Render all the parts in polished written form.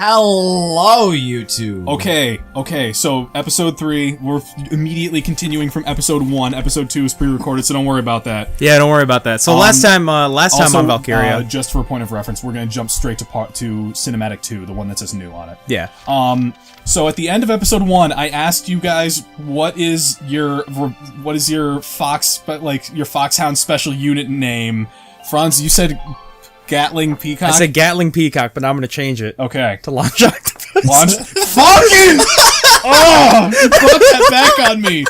Hello, YouTube. Okay, so episode 3, we're immediately continuing from episode 1. Episode 2 is pre-recorded, so don't worry about that. Yeah, don't worry about that. So last time on Valkyria, just for a point of reference, we're gonna jump straight to Cinematic 2, the one that says new on it. Yeah. So at the end of episode 1, I asked you guys what is your Foxhound special unit name. Franz, you said Gatling Peacock? I said Gatling Peacock, but now I'm going to change it. Okay. To Launch Octopus. Launch? Fucking! Oh! You brought that back on me!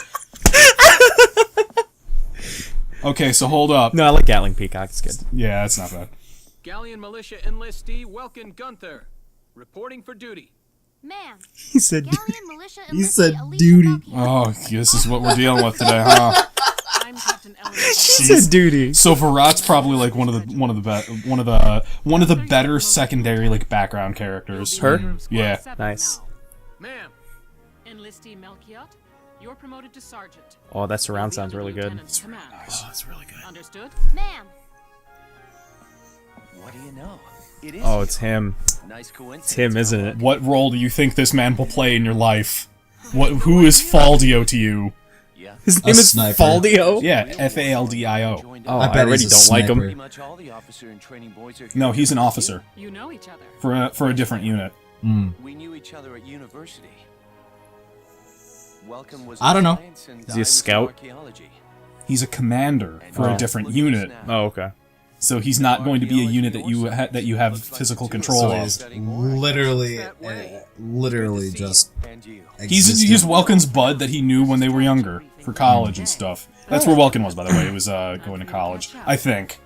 Okay, so hold up. No, I like Gatling Peacock. It's good. Yeah, that's not bad. Galleon Militia Enlistee Welkin Gunther, reporting for duty. Ma'am. He said Galleon Militia He said Enlistee duty. Alicia Valkyria. Oh, this is what we're dealing with today, huh? I'm Captain Ellen. He said duty. So Virat's probably like one of the better secondary like background characters. Her? Yeah. Nice. Ma'am. Enlistee Melchiot, you're promoted to sergeant. Oh, that surround sounds really good. Lieutenant's command. Oh, that's really good. Understood? Ma'am. What do you know? It is. Oh, it's him. Nice coincidence. It's him, isn't it? What role do you think this man will play in your life? Who is Faldio to you? Yeah. His name is sniper. Faldio? Yeah, Faldio. Oh, I I bet already he's a don't like him. Pretty much all the officer and training boys are here. No, he's an officer You know each other. for a different unit. We knew each other at university. Welcome was I don't know. science and Is he a I was in scout? archaeology. He's a commander for Oh. a different unit, Oh, okay. so he's not going to be a unit that you have physical control So of. he's literally just And you. He's Welkin's bud that he knew when they were younger for college and stuff. That's where Welkin was, by the way. It was going to college, I think.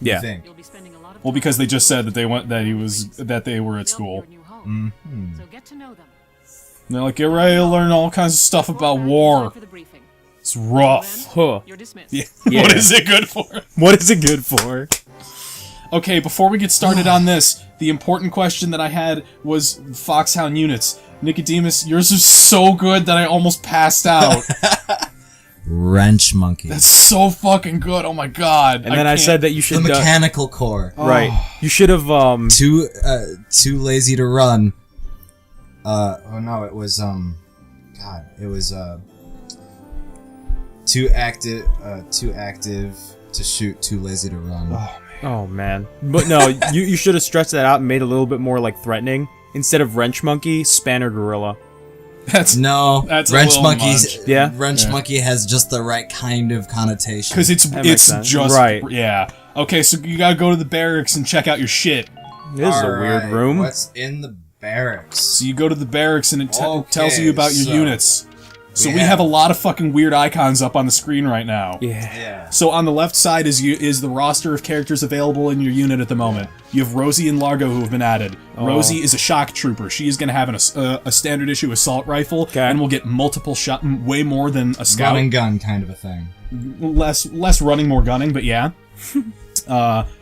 Yeah. thing. You'll be spending a lot of Well, time because they with just them. said that they were at They'll be school. your new home. Mm-hmm. So get to know them. And they're like, get ready to learn all kinds of stuff about war. For the briefing. It's rough. Huh. You're dismissed. Yeah. Yeah. What is it good for? What is it good for? Okay, before we get started on this, the important question that I had was Foxhound units. Nicodemus, yours is so good that I almost passed out. Wrench monkey. That's so fucking good. Oh my god. And then I said that you the should... mechanical core. right. You should have... Too lazy to run. Oh no, it was God, it was too active to shoot, too lazy to run. Oh, man. But no, you should have stretched that out and made it a little bit more, like, threatening. Instead of Wrench Monkey, Spanner Gorilla. That's No, That's a wrench little monkeys. much. Yeah? Wrench monkey has just the right kind of connotation. because it's makes sense. just Right. Yeah. Okay, so you gotta go to the barracks and check out your shit. This is a weird Alright, room. What's in the barracks? So you go to the barracks and it Okay, tells you about your so units. So we have- have a lot of fucking weird icons up on the screen right now. Yeah. Yeah. So on the left side is the roster of characters available in your unit at the moment. You have Rosie and Largo who have been added. Rosie is a shock trooper. She is going to have a standard issue assault rifle and will get multiple shot, way more than a scout. Gun and gun kind of a thing. Less running, more gunning, but yeah.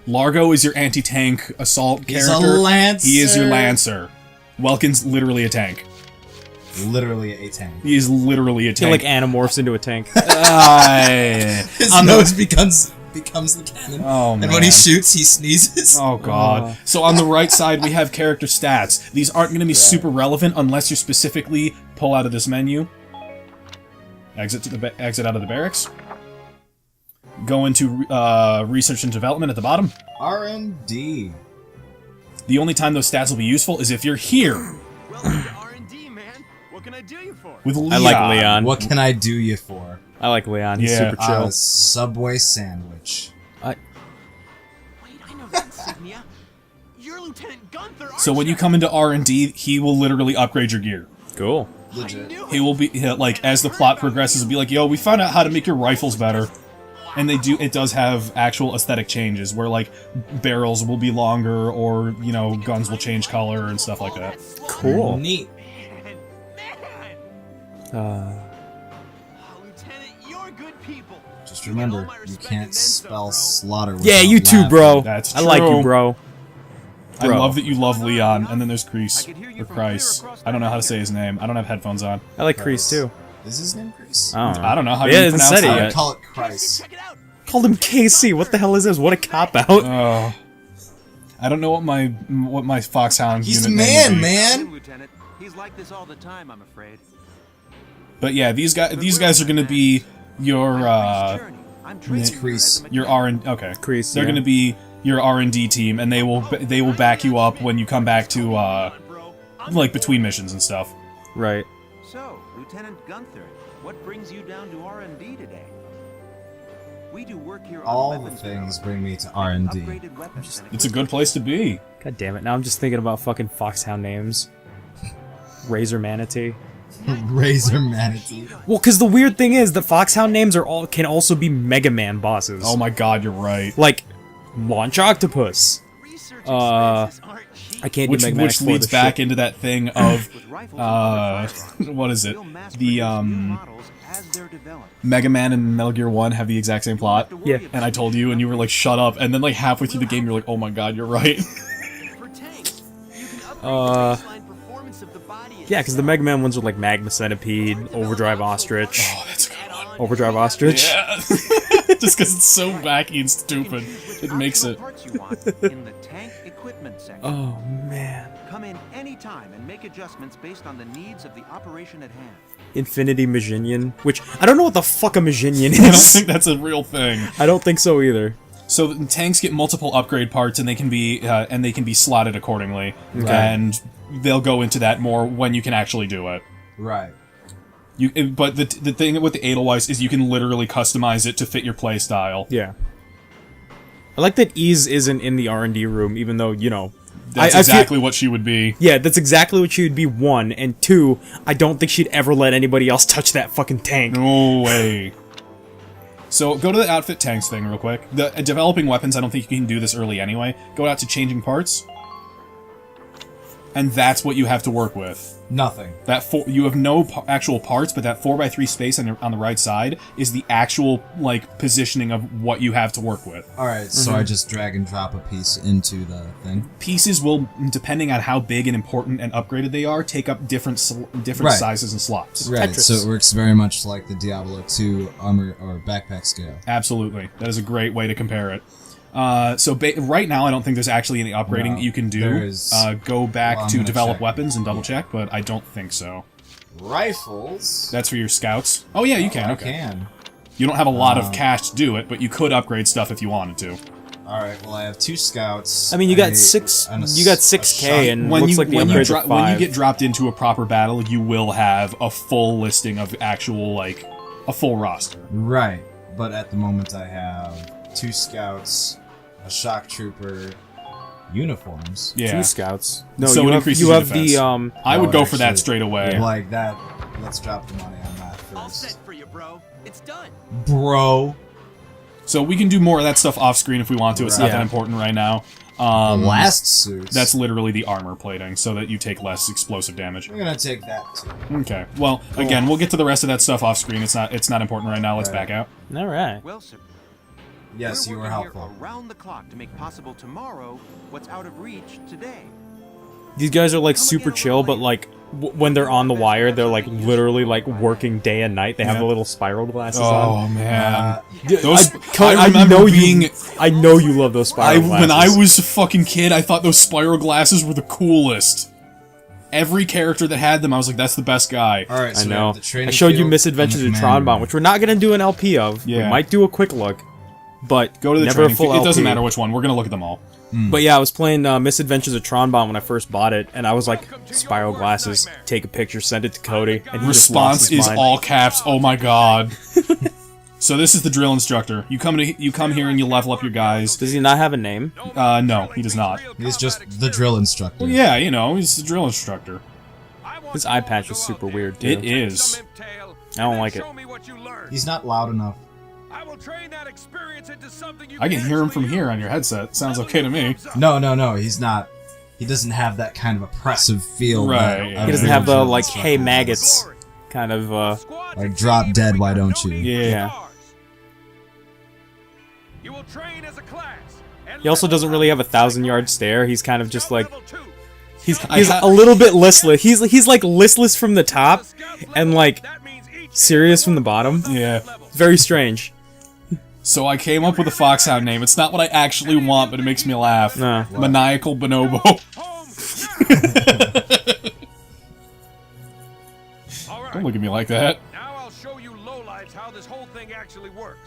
Largo is your anti-tank assault He's character. a lancer. He is your lancer. Welkin's literally a tank. Literally a tank. He is literally a He, tank. like, animorphs into a tank. His nose becomes the cannon. Oh, and man. when he shoots, he sneezes. Oh god. So on the right side we have character stats. These aren't going to be super relevant unless you specifically pull out of this menu. Exit out of the barracks. Go into research and development at the bottom. R&D. The only time those stats will be useful is if you're here Welcome to R&D, man. What can I do you for? with Leon. I like Leon. What can I do you for? I like Leon. He's Yeah, super chill. A Subway sandwich. Wait, I know that insignia. You're Lieutenant Gunther, aren't So when you come into R&D, he will literally upgrade your gear. Cool. Legit. He will be like, as the plot progresses, will be like, yo, we found out how to make your rifles better. And it does have actual aesthetic changes where like barrels will be longer or, you know, guns will change color and stuff like that. Cool. Neat. Lieutenant, you're good people. Just remember, you can't spell slaughter Yeah, without you too, laughing. bro. That's I like true. you, bro. I Bro. love that you love Leon, and then there's Kreese. I could hear you Or from clear Kreis. across I don't know how to that say his name. I don't have headphones on. I like Kreese, too. Is his name Chris? I don't know how Yeah, you it hasn't pronounce said it I that. would yet. call it Christ. Check it out. Called him KC. What the hell is this? What a cop-out. Oh. I don't know what my foxhound He's the unit name would man, be. man. Lieutenant. He's like this all the time, I'm afraid. But yeah, these guys are gonna be your Crease. your R&D. Crease, They're yeah. gonna be your R&D team, and they will back you up when you come back to like between missions and stuff. Right. So, Lieutenant Gunther, what brings you down to R&D today? We do work here on All the weapons things development, bring me to R&D. upgraded weapons and It's a good place to be. God damn it! Now I'm just thinking about fucking foxhound names. Razor Manatee. Razor Manatee. Well, because the weird thing is, the foxhound names can also be Mega Man bosses. Oh my god, you're right. Like Launch Octopus. research Uh, expenses aren't cheap. I can't do Which Mega Man leads Explore the back shit. into that thing of With rifles and firearms, what is it? we'll mass The produce new models as they're developed. Mega Man and Metal Gear 1 have the exact same plot. Don't have to worry Yeah. about And I told you, and you were like, "Shut up!" And then like halfway through the game, you're like, "Oh my god, you're right." For tanks, you can upgrade Uh, the baseline performance of the body. Yeah, because the Mega Man ones are like Magma Centipede, Overdrive Ostrich, Oh, that's a good one. Overdrive Ostrich. Yeah. Just because it's so wacky and stupid, it makes it. Parts you want in the tank equipment section. Oh man. Come in anytime and make adjustments based on the needs of the operation at hand. Infinity Majinion, which I don't know what the fuck a Majinion I don't is. think that's a real thing. I don't think so either. So the tanks get multiple upgrade parts, and they can be slotted accordingly, and they'll go into that more when you can actually do it. Right. But the thing with the Edelweiss is you can literally customize it to fit your playstyle. Yeah. I like that Ease isn't in the R&D room, even though, you know... That's I feel- exactly what she would be. Yeah, that's exactly what she would be, one. And two, I don't think she'd ever let anybody else touch that fucking tank. No way. So go to the outfit tanks thing real quick. The developing weapons, I don't think you can do this early anyway. Go out to changing parts, and that's what you have to work with. Nothing. You have no actual parts, but that 4x3 space on the right side is the actual like positioning of what you have to work with. Alright, so I just drag and drop a piece into the thing. Pieces will, depending on how big and important and upgraded they are, take up different Right. sizes and slots. Right, Tetris. so it works very much like the Diablo 2 armor or backpack scale. Absolutely, that is a great way to compare it. So right now, I don't think there's actually any upgrading No, that you can do. there is- Go back well, I'm to gonna develop check. weapons and double check, but I don't think so. Rifles? That's for your scouts. Oh yeah, you can. I Okay. can. You don't have a lot of cash to do it, but you could upgrade stuff if you wanted to. Alright, well I have 2 scouts. I mean, you got and 6K, and When looks you like the when you, upgrades dro- are when you 5. get dropped into a proper battle, you will have a full listing of actual a full roster. Right, but at the moment I have 2 scouts, a shock trooper, uniforms. Yeah. 2 scouts. No, So you it have, increases you your have the, defense. I would Oh, go for that actually, straight away. Like that, let's drop the money on that All first. set for you, bro. It's done. Bro. So we can do more of that stuff off screen if we want to. It's not Right. that important right now. Blast suits. That's literally the armor plating, so that you take less explosive damage. I'm gonna take that too. Okay. Well, again, we'll get to the rest of that stuff off screen. It's not important right now. Let's Right. back out. Alright. Well, sir, Yes, you we're were working helpful. here around the clock to make possible tomorrow what's out of reach today. These guys are like super chill, but like when they're on the wire, they're like literally like working day and night. They have Yeah. the little spiral glasses Oh on. man, Uh, those I remember know being. you. I know you love those spiral glasses. When I was a fucking kid, I thought those spiral glasses were the coolest. Every character that had them, I was like, "That's the best guy." Alright, so I we know. have the training I showed you field Misadventures and of the command Tronbomb, room. which we're not gonna do an LP of. Yeah. We might do a quick look, but Go to the never a training full field. It LP. doesn't matter which one. We're gonna look at them all. But yeah, I was playing Misadventures of Tronbomb when I first bought it, and I was like, spiral glasses, take a picture, send it to Cody, and he just lost Response his is mind. all caps. Oh my god. So this is the drill instructor. You come here and you level up your guys. Does he not have a name? No, he does not. He's just the drill instructor. Yeah, he's the drill instructor. His eye patch is super weird too. It is. I don't like it. He's not loud enough. I can hear him from here on your headset. Sounds okay to me. No, he's not. He doesn't have that kind of oppressive feel. Right, that yeah. a He doesn't real have the drill like, instructor hey does. maggots kind of Like, drop dead, why don't you? Yeah. You will train as a class. He also doesn't really have a 1,000-yard stare. He's kind of just like he's I- a little bit listless. He's like listless from the top and like serious from the bottom. Yeah. Very strange. So I came up with a foxhound name. It's not what I actually want, but it makes me laugh. Nah. Maniacal Bonobo. Home. All right. Don't look at me like that. Now I'll show you lowlights how this whole thing actually works.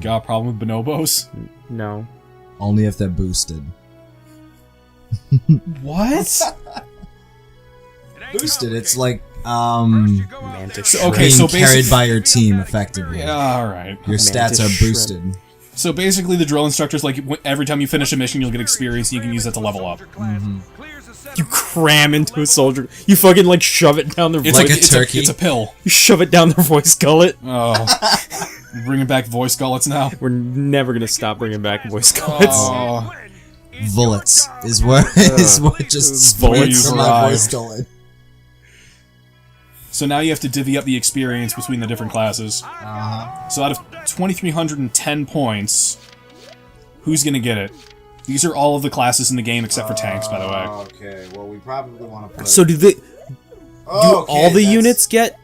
Got a problem with bonobos? No. Only if they're boosted. What? It ain't Boosted, it's complicated. like, First you go out Mantic there. shrimp. Okay, so being carried basically, by your team effectively. alright. Your stats are Mantis boosted. So basically, the drill instructor's like, every time you finish a mission, you'll get experience, and you can use that to level up. Clears a set You of cram into a soldier. You fucking like shove it down their It's voice. Like a turkey. It's a pill. You shove it down their voice gullet. Oh. Bringing back voice gullets now. We're never gonna stop bringing back voice gullets. Oh. Bullets is what is what just Bullets spurts from my arrive. voice gullet. So now you have to divvy up the experience between the different classes. Uh-huh. So out of 2,310 points, who's gonna get it? These are all of the classes in the game except for tanks, by the way. Okay, well we probably want to put. So do they? Do all the units get?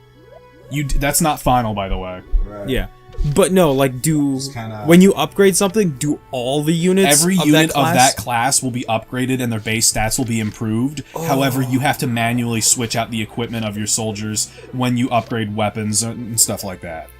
That's not final, by the way. Right. Yeah, but no, like kinda- when you upgrade something, do all the units? Every of unit that class? of that class will be upgraded and their base stats will be improved. However, you have to manually switch out the equipment of your soldiers when you upgrade weapons and stuff like that.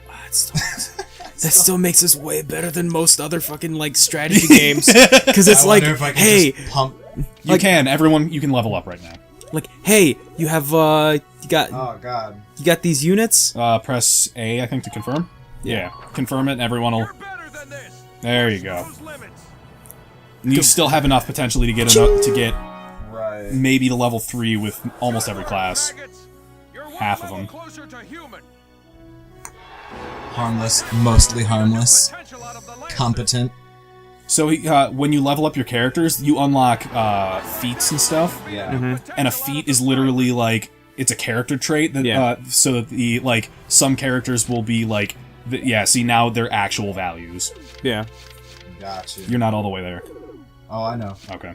That still makes us way better than most other fucking like strategy games because it's I like, wonder if I can hey, just pump. You can, everyone, you can level up right now. like, hey, you have you got Oh god. you got these units. Press A, I think, to confirm. Yeah, confirm it and everyone will... You're better than this. There you go. Those limits. And you still have enough potentially to get enough to get Right. maybe to level 3 with almost every class. Maggots, you're one Half of level them. Closer to human. Harmless, mostly harmless, Potential out of the land. competent. So when you level up your characters, you unlock feats and stuff. Yeah. And a feat is literally like it's a character trait that Yeah. so that the like some characters will be like see now they're actual values. Yeah. Gotcha. You're not all the way there. Oh, I know. Okay.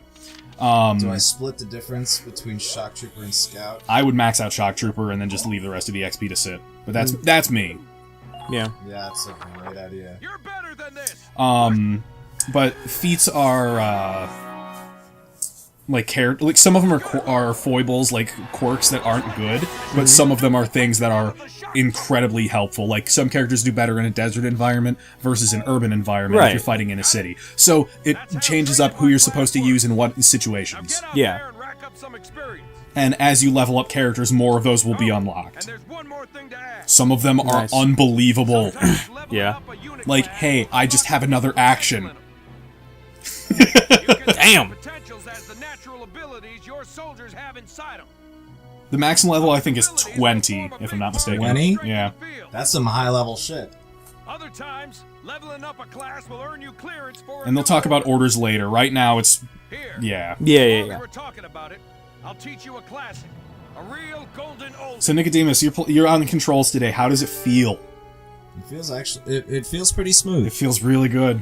Do I split the difference between Shock Trooper and Scout? I would max out Shock Trooper and then just leave the rest of the XP to sit. But that's me. Yeah. Yeah, that's a great idea. You're better than this. But feats are like some of them are foibles, like quirks that aren't good, but some of them are things that are incredibly helpful. Like some characters do better in a desert environment versus an urban environment Right. if you're fighting in a city. So it changes up who you're supposed to use in what situations. Get out Yeah. there and rack up some experience. And as you level up characters, more of those will be And unlocked. there's one more thing to add. Some of them are Nice. unbelievable. Sometimes leveling Yeah. up a unit Like, class hey, I just have another action. You can Damn. see potentials as the natural abilities your soldiers have inside them. The maximum level, I think, is 20, if I'm not mistaken. 20? Yeah. That's some high level shit. Other times, leveling up a class will earn you clearance for a And they'll new talk about order. orders later. Right now, it's... Here. yeah. Yeah. While we were talking about it, I'll teach you a classic. A real golden old. So, Nicodemus, you're on the controls today. How does it feel? It feels actually. It feels pretty It smooth. feels really good.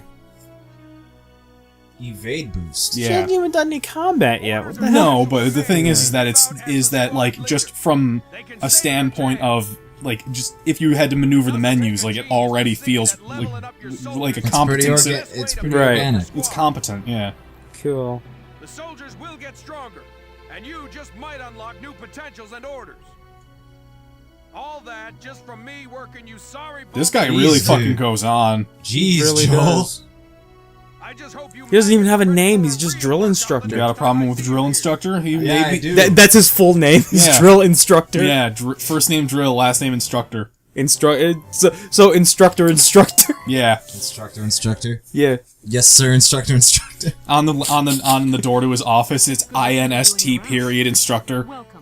Evade boost. She Yeah. hasn't even done any combat yet. What the hell? No, but the thing is that like just from a standpoint of like just if you had to maneuver the menus, like it already feels like a It's pretty, competent. it's pretty Right. organic. It's competent, yeah. Cool. The soldiers will get stronger, and you just might unlock new potentials and orders. All that just from me working you sorry. This guy Jeez, really dude. fucking goes on. Jeez, Really Joel. does. I just hope you He doesn't even have a name. He's just drill instructor. You got a problem with drill instructor? He Yeah, I maybe. do. That's his full name. He's Yeah. drill instructor. Yeah, first name drill, last name instructor. So instructor. Yeah, Instructor. Yeah. Yes, sir, instructor. on the door to his office, it's INST period instructor. Welcome.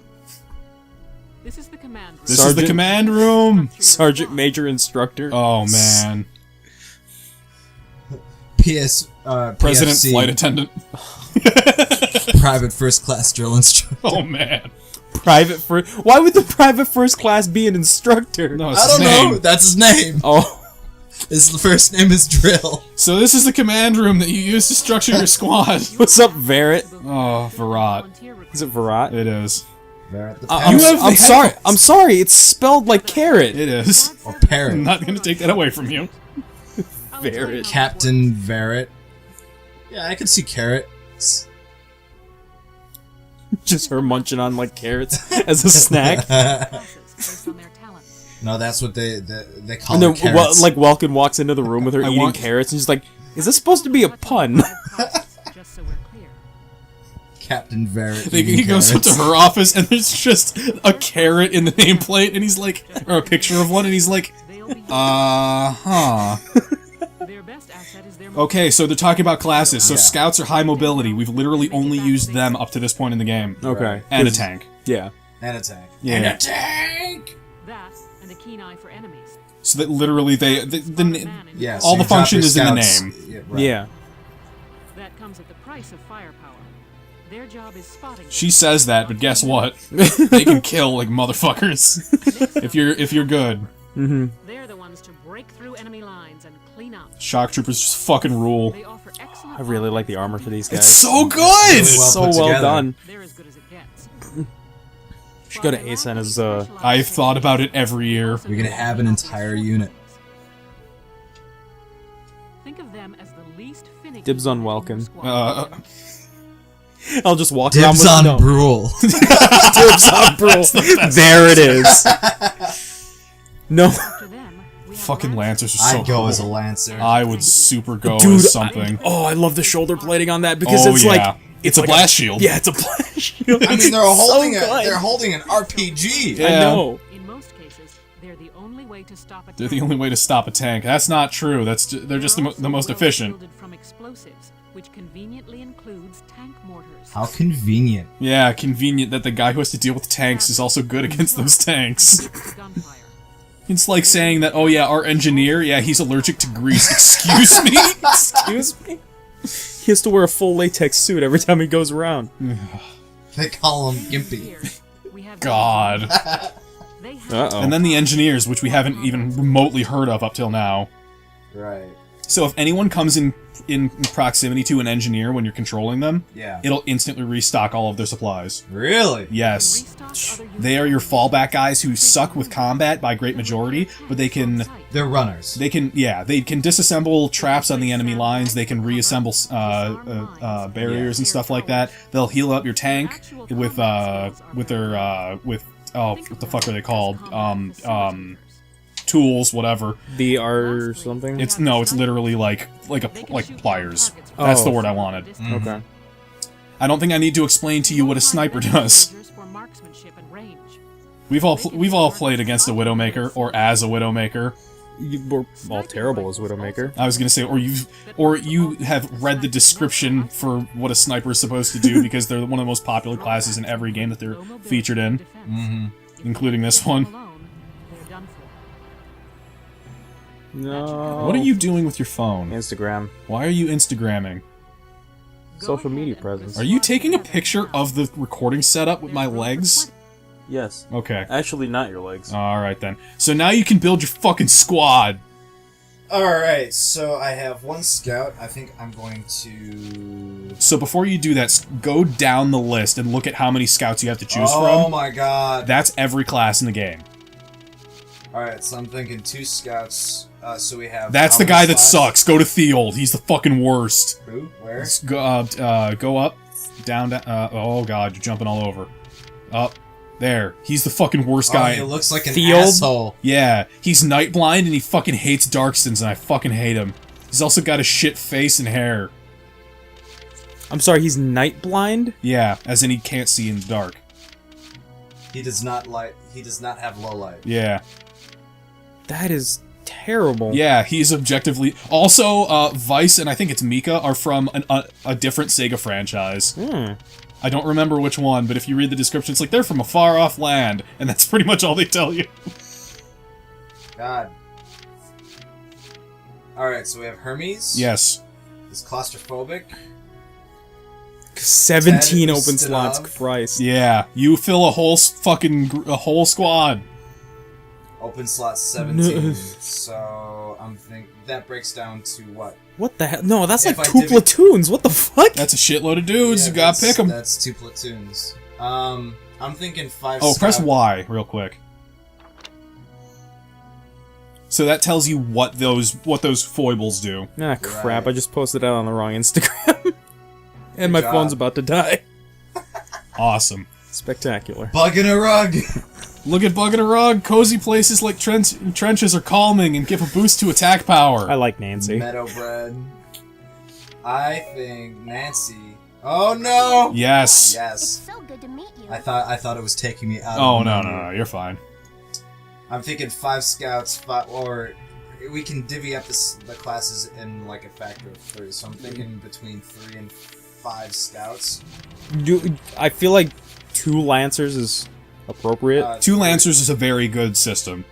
This is the command room. This is the Sergeant- command room. Sergeant Major Instructor. Oh man, President PFC, flight attendant. private first class drill instructor. Oh man, Private first. Why would the private first class be an instructor? no, it's I his don't name. know. That's his name. Oh. His first name is Drill. So this is the command room that you use to structure your squad. What's up, Varrett? Oh, Virat. Is it Varrot? It is. I'm, You have the I'm head- sorry. I'm sorry. It's spelled like carrot. It is. Or Parrot. I'm not going to take that away from you. Barrett. Captain Verret. Yeah, I could see Carrot. Just her munching on like carrots as a snack. Based on their talents. No, that's what they call And then, it. Carrots. like Welkin walks into the room with her eating carrots, and she's like, "Is this supposed to be a pun?" Just so we're clear. Captain Verret. He goes up to her office, and there's just a carrot in the nameplate, and he's like, or a picture of one, and he's like, They'll be huh. their best asset is their Okay, so they're talking about classes. So Yeah. scouts are high mobility. We've literally only used them up to this point in the game. Okay. And a tank. Yeah. And a tank. Yeah. And a tank! that and a keen eye for enemies. So that literally Yeah, all so the you drop function your is in the scouts- name. Yeah. Right. Yeah. That comes at the price of firepower. Their job is spotting. She says that, but guess what? They can kill like motherfuckers if you're good. They're the ones to break through enemy lines and clean up. Shock troopers just fucking rule. They offer excellent. I really like the armor for these guys. It's so good. Really so put well together. done. They're as good as it gets. Should go to ASEN as I've thought about it every year. You're gonna have an entire unit. Think of them as the least finicky. Dibs on in your Welkin. squad. I'll just walk around Dibs with on no. Brule. Dibs on Brule. There it is. No. After them, we have Fucking Lancers are so I'd go cool. as a Lancer. I would super go Dude, as something. I love the shoulder plating on that because Oh, it's yeah. like It's a like blast shield. Yeah, it's a blast shield. I mean, they're holding good. they're holding an RPG. Yeah. I know. In most cases, they're the only way to stop a They're the only way to stop a tank. That's not true. They're just the most efficient. From explosives, which conveniently includes tank mortars. How convenient. Yeah, convenient that the guy who has to deal with tanks is also good against those tanks. Gunfire. It's like saying that, oh yeah, our engineer, yeah, he's allergic to grease. Excuse me? Excuse me? He has to wear a full latex suit every time he goes around. They call him Gimpy. Here, we have God. They have Uh-oh. And then the engineers, which we haven't even remotely heard of up till now. Right. So if anyone comes in proximity to an engineer when you're controlling them, Yeah. it'll instantly restock all of their supplies. Really? Yes. restock other They are your units. fallback guys who suck with combat by great majority, but they can They're runners. they can disassemble traps on the enemy lines. They can reassemble barriers and stuff like that. They'll heal up your tank with what the fuck are they called? Tools, whatever. VR something? It's literally like pliers. That's the Oh. word I wanted. Okay. I don't think I need to explain to you what a sniper does. For marksmanship and range. We've all played against a Widowmaker or as a Widowmaker. We're all terrible as Widowmaker. I was gonna say, or you have read the description for what a sniper is supposed to do because they're one of the most popular classes in every game that they're featured in, including this one. Alone, they're done for. No. What are you doing with your phone? Instagram. Why are you Instagramming? Social media presence. Are you taking a picture of the recording setup with my legs? Yes. Okay. Actually, not your legs. Alright then. So now you can build your fucking squad. Alright, so I have one scout. I think I'm going to... So before you do that, go down the list and look at how many scouts you have to choose Oh from. my god. That's every class in the game. Alright, so I'm thinking 2 scouts. So we have... That's the how many guy that slots? sucks. Go to Theold. He's the fucking worst. Who? Where? Go up, down, oh god, you're jumping all over. Up, there. He's the fucking worst Oh, guy. he looks like an Field? asshole. Yeah, he's night blind and he fucking hates Darkstons and I fucking hate him. He's also got a shit face and hair. I'm sorry, he's night blind? Yeah, as in he can't see in the dark. He does not have low light. Yeah. That is terrible. Yeah, he's objectively... Also, Vice and I think it's Mika are from a different Sega franchise. I don't remember which one, but if you read the description, it's like they're from a far-off land, and that's pretty much all they tell you. God. Alright, so we have Hermes. Yes. He's claustrophobic. 17 Ted open slots, Ustinov. Christ. Yeah, you fill a whole whole squad. Open slot 17. So I'm thinking that breaks down to what? What the hell? No, that's If like I 2 divvy- platoons. What the fuck? That's a shitload of dudes. Yeah, You gotta pick them. That's 2 platoons. I'm thinking 5 Oh, press scout- Y real quick. So that tells you what those foibles do. Ah, crap, Right. I just posted that on the wrong Instagram. And my job. phone's about to die. Awesome. Spectacular. Bug in a rug! Look at Bug in a Rug. Cozy places like trenches are calming and give a boost to attack power. I like Nancy. Meadow bread. I think Nancy. Oh no! Yes. Yes. so good to meet you. I thought it was taking me out. Oh of the no, menu. you're fine. I'm thinking 5 scouts, or we can divvy up the classes in like a factor of 3. So I'm thinking between 3 and 5 scouts. I feel like 2 Lancers is appropriate. 2 Lancers is a very good system.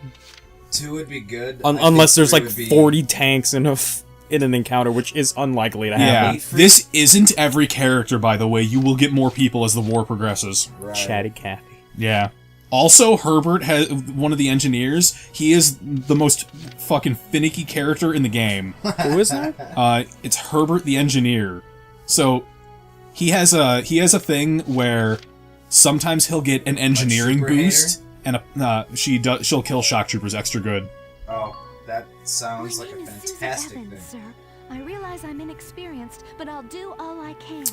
2 would be good. Unless there's like 40 40 tanks in an encounter, which is unlikely to happen. Yeah, this isn't every character, by the way. You will get more people as the war progresses. Right. Chatty Cathy. Yeah. Also, Herbert has one of the engineers. He is the most fucking finicky character in the game. Who is that? It's Herbert the engineer. So he has a thing where sometimes he'll get an engineering Super boost, and she'll kill shock troopers extra good. Oh, that sounds My like a name is Susan fantastic Evans, thing. sir. I realize I'm inexperienced, but I'll do all I can.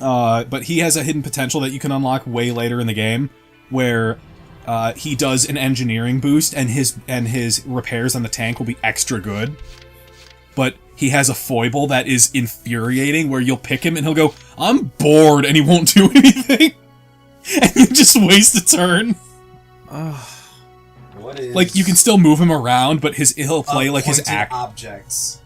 But he has a hidden potential that you can unlock way later in the game, where he does an engineering boost, and his repairs on the tank will be extra good. But he has a foible that is infuriating, where you'll pick him and he'll go, "I'm bored," and he won't do anything, and you just waste a turn. What is Like you can still move him around, but he'll play like his appointed act. objects?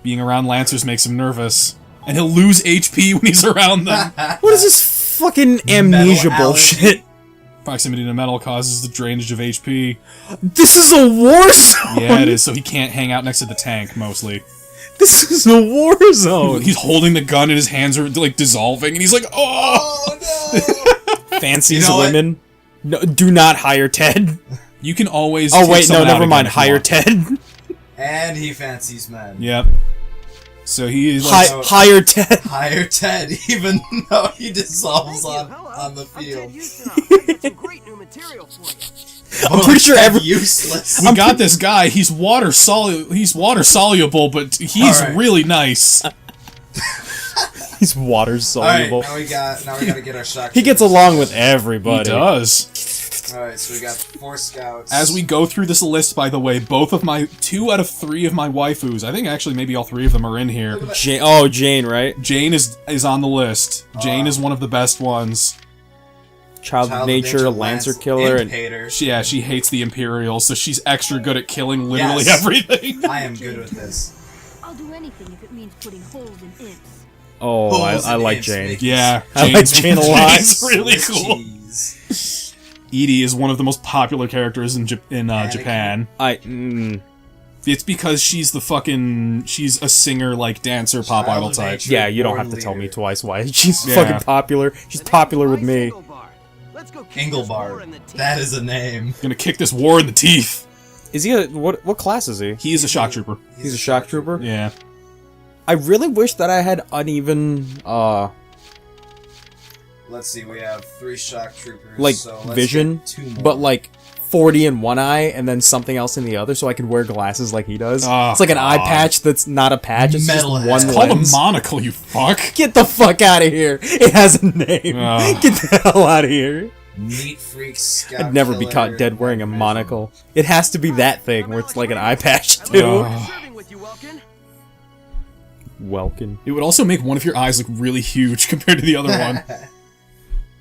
Being around Lancers makes him nervous, and he'll lose HP when he's around them. What is this fucking amnesia Metal bullshit? Proximity to metal causes the drainage of HP. This is a war zone! Yeah, it is, so he can't hang out next to the tank, mostly. This is a war zone! He's holding the gun and his hands are, like, dissolving, and he's like, oh! Oh no! Fancies You know what? women. No, do not hire Ted. You can always Oh kick wait, no, someone out never again mind. if you Hire want. Ted. And he fancies men. Yep. So he is like... Hire Ted. Hire Ted, even though he dissolves Thank you. on the I'm field. Ted Houston. I've got some great new material for you. I'm pretty sure every useless. We got this guy, he's water soluble, but he's Alright. really nice. he's water Alright, soluble. now we gotta get our shock. He gets troopers. along with He everybody. does. Alright, so we got 4 scouts. As we go through this list, by the way, 2 out of 3 of my waifus, I think actually maybe all 3 of them are in here. Jane, right? Jane is on the list. Jane is one of the best ones. Child of Nature, Lancer Killer, and hater. She hates the Imperials, so she's extra good at killing literally Yes. everything. I am good with this. I'll do anything if it means putting holes in imps. oh, Holes I and like imps Jane. make Yeah, I like Jane a lot. Jane's really Swiss cool. cheese. Edie is one of the most popular characters in Japan. It's because she's she's a singer, like, dancer, pop Child idol of type. nature. Yeah, you don't Born have to tell me leader. twice why she's Yeah. fucking popular. She's popular with me. Let's go kick this war in the Engelbart. teeth. That is a name. Gonna kick this war in the teeth. Is he what class is he? He is a shock trooper. He's a shock trooper? Yeah. I really wish that I had uneven Let's see, we have 3 shock troopers. like so let's vision, get 2 more. but like 40 in one eye and then something else in the other, so I could wear glasses like he does. Oh, it's like an eye God. patch that's not a patch. It's Metalhead. just one It's Called a lens. monocle, you fuck. Get the fuck out of here! It has a name. Oh. Get the hell out of here! Neat freak scout. I'd never be killer, caught dead wearing a vision. monocle. It has to be that thing where it's like an eye patch I too. look forward to serving with you, Welkin. Welkin. It would also make one of your eyes look really huge compared to the other one.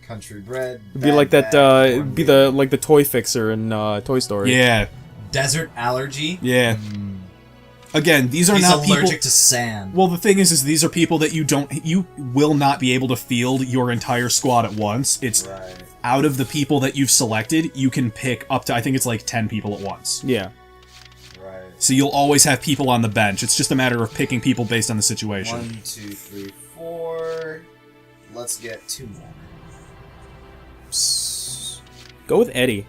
Country bred. It'd be like that. It'd be the toy fixer in Toy Story. Yeah, desert allergy. yeah. Again, these are He's not allergic people. to sand. Well, the thing is these are people that you will not be able to field your entire squad at once. It's Right. out of the people that you've selected, you can pick up to, I think it's like 10 people at once. Yeah. Right. So you'll always have people on the bench. It's just a matter of picking people based on the situation. 1, 2, 3, 4. Let's get 2 more. Go with Eddie.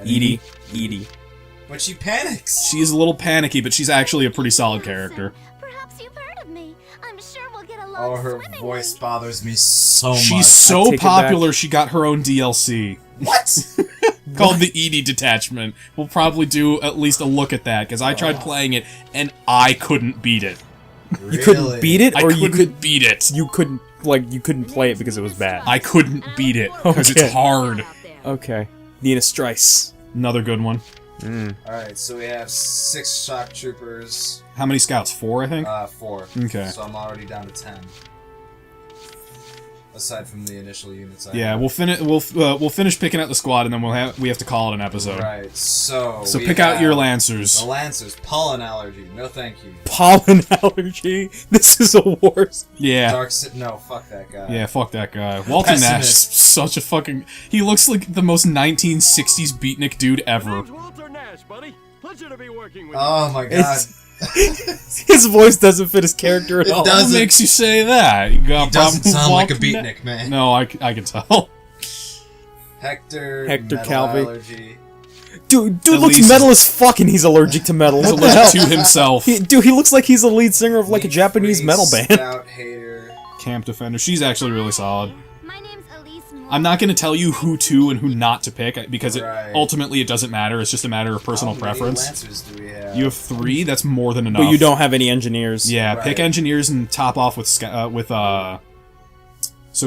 Edie. But she panics. She's a little panicky, but she's actually a pretty solid character. Perhaps you've heard of me. I'm sure we'll get along Oh, her swimmingly. voice bothers me so much. She's I so take it back. popular, she got her own DLC. What? called the ED Detachment. We'll probably do at least a look at that, because I tried playing it, and I couldn't beat it. You couldn't beat it, or you couldn't beat it. You couldn't play it because it was bad. I couldn't beat it, because Okay. it's hard. Okay. Nina Strice. Another good one. Alright, so we have 6 shock troopers. How many scouts? 4, I think? 4. Okay. So I'm already down to 10. Aside from the initial units I Yeah, have. we'll finish picking out the squad, and then we have to call it an episode. Right, so So we pick out your have Lancers. The Lancers, pollen allergy, no thank you. Pollen allergy. This is a worse. Yeah. No, fuck that guy. Yeah, fuck that guy. Walter Nash is such a fucking... He looks like the most 1960s beatnik dude ever. Walter Nash, buddy. Pleasure to be working with Oh my god. His voice doesn't fit his character at It all. doesn't. What makes you say that? You got He doesn't problem sound like a with Walter beatnik, man. No, I can tell. Hector Hector metal Calvi. allergy. Dude At looks least- metal as fuck, and he's allergic to metal. He's What the hell? allergic to himself. He looks like he's the lead singer of like a Meat Japanese free, metal band. Scout hater. Camp Defender. She's actually really solid. My name's Elise Moore. I'm not going to tell you who to and who not to pick, because Right. ultimately it doesn't matter. It's just a matter of personal How many preference. Lancers do we have? You have 3, that's more than enough. But you don't have any engineers. Yeah, Right. pick engineers and top off with so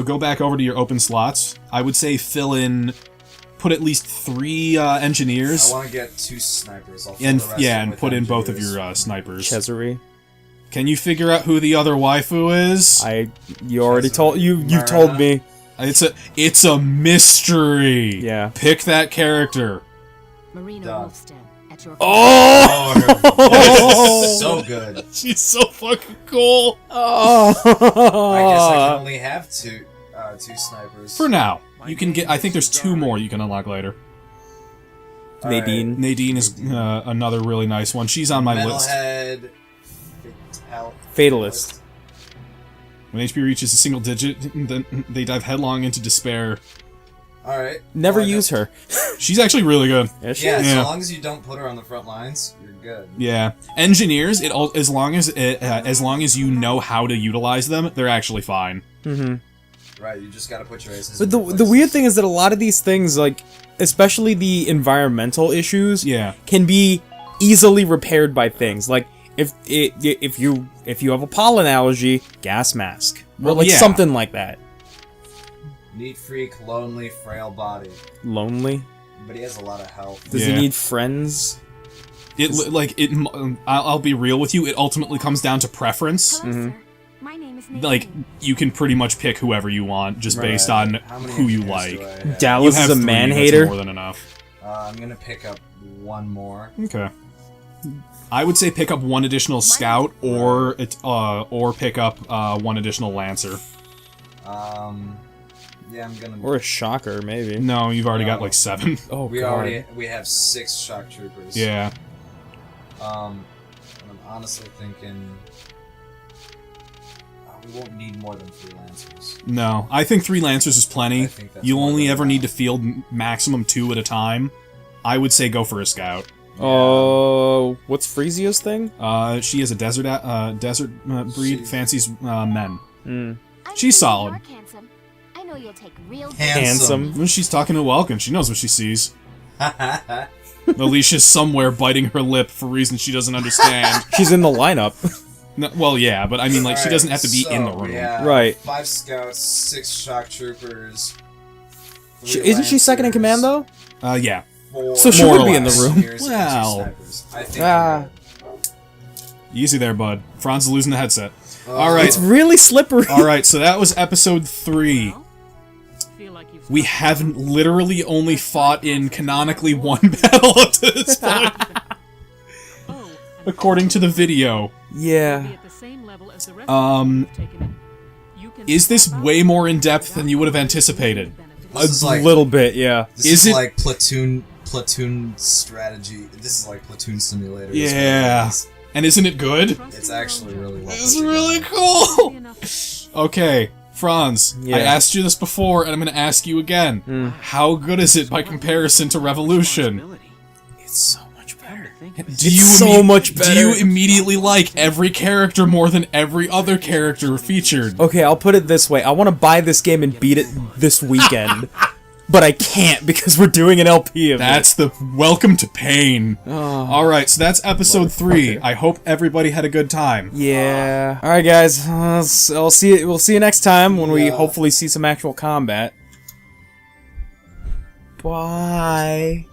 go back over to your open slots. I would say fill in, put at least 3 engineers, I want to get 2 snipers. I'll fill and the rest yeah, in and with put in both of engineers. your snipers. Cesare. Can you figure out who the other waifu is? You already Cesare. told you Marina. told me. It's a mystery. Yeah. Pick that character. Marina Done. Wolfstead, at your Oh, Oh, so good. she's so fucking cool. Oh. I guess I can only have 2 snipers. For now, you can get. I think there's 2 more you can unlock later. Alright. Nadine. Nadine is another really nice one. She's on my list. Metalhead. Fatalist. When HP reaches a single digit, then they dive headlong into despair. Alright. Never Well, I use know- her. She's actually really good. Yeah, she Yeah, is. Yeah. as long as you don't put her on the front lines, you're good. Yeah, engineers. As long as you know how to utilize them, they're actually fine. Right, you just gotta put your aces But in the their weird places. thing is that a lot of these things, like especially the environmental issues, Yeah. can be easily repaired by things like if you have a pollen allergy, gas mask, or Well, like yeah. something like that. Neat freak, lonely, frail body. Lonely. But he has a lot of health. Does Yeah. he need friends? I'll be real with you. It ultimately comes down to preference. Hello, sir. My name is Nadine. Like, you can pretty much pick whoever you want just based on How many who you engineers like. do I have? You Dallas have is a 3, man that's hater. more than enough. I'm gonna pick up 1 more. Okay. I would say pick up 1 additional scout, or pick up 1 additional lancer. Yeah, I'm gonna. Or a shocker, maybe. No, you've already got No. like 7. Oh we god. we have 6 shock troopers. Yeah. And I'm honestly thinking. We won't need more than 3 lancers. No, I think 3 lancers is I plenty. think that's You'll more only than ever need to enough. field maximum 2 at a time. I would say go for a scout. Oh, what's Frisia's thing? She is a desert breed, She's- fancies men. I'm she's sure solid. you're handsome. I know you'll take real Handsome. When she's talking to Welkin, she knows what she sees. Alicia's somewhere biting her lip for reasons she doesn't understand. She's in the lineup. No, well, yeah, but I mean, like, she Alright, doesn't have to be in the so, room. yeah, Right. 5 scouts, 6 shock troopers. 3 Isn't she second in lancers, command though? Yeah. 4 So she More would or be in the less. room. engineers, and 2 Well. snipers. I think Ah. we're good. Easy there, bud. Franz is losing the headset. Alright. It's really slippery. Alright, so that was episode 3. Well, feel like you've We haven't literally only fought in canonically 1 battle up to this point, Oh, and according to the video. Yeah. be at the same level as the rest Um, of the you've taken in. You can Is this step out way more in-depth than you would have anticipated? This is A like little bit, yeah. This Is is it- like platoon strategy. This is like platoon simulator. is what it Yeah. is. And isn't it good? It's actually really well. It's put really together. cool! enough. Okay, Franz, Yeah. I asked you this before, and I'm gonna ask you again. How good is it by comparison to Revolution? It's so much better. Do you so much better. Do you immediately like every character more than every other character featured? Okay, I'll put it this way. I want to buy this game and beat it this weekend. but I can't because we're doing an LP of That's the welcome to pain. All right, so that's episode 3. I hope everybody had a good time. Yeah. All right, guys. We'll see you next time when we hopefully see some actual combat. Bye.